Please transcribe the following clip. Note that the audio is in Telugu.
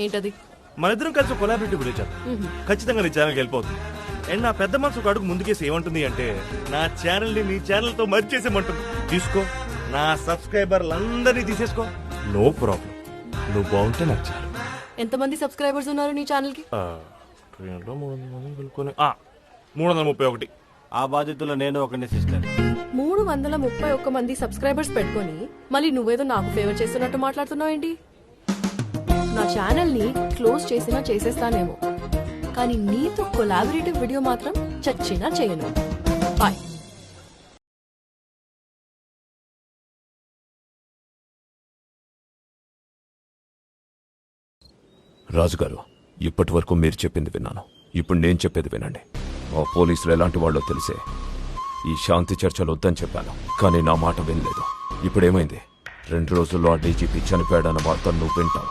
ఏంటది? మన ఇద్దరం కలిసి కొలాబరేటివ్ వీడియో చేద్దాం. ఖచ్చితంగా నీ ఛానల్కి వెళ్ళిపోతుంది. అండ్ నా పెద్ద మనసు ఒక అడుగు ముందుకేసి ఏమంటుంది అంటే నా ఛానల్ని నీ ఛానల్తో మర్జ్ చేసేమంటుంది. తీసుకో, నా సబ్స్క్రైబర్లందరినీ తీసేసుకో, నో ప్రాబ్లం. నువ్వు బాగుంటే నాకు చాలు. ఎంతమంది సబ్స్క్రైబర్స్ ఉన్నారు నీ ఛానల్ కి? 331. ఆ బాధ్యతలో నేను ఒకటి సిస్టర్. 331 మంది సబ్స్క్రైబర్స్ పెట్టుకొని మళ్ళీ నువ్వేదో నాకు ఫేవర్ చేస్తున్నట్టు మాట్లాడుతున్నావు ఏంటి? నా ఛానల్ ని క్లోజ్ చేసినా చేసేస్తానేమో, కానీ నీతో కొలాబరేటివ్ వీడియో మాత్రం చచ్చినా చేయను. బాయ్. రాజుగారు, ఇప్పటి వరకు మీరు చెప్పింది విన్నాను. ఇప్పుడు నేను చెప్పేది వినండి. ఆ పోలీసులు ఎలాంటి వాళ్ళో తెలిసే ఈ శాంతి చర్చలు వద్దని చెప్పాను, కానీ నా మాట వినలేదు. ఇప్పుడేమైంది? 2 రోజుల్లో ఆ డీజీపీ చనిపోయాడన్న వార్త నువ్వు వింటావు.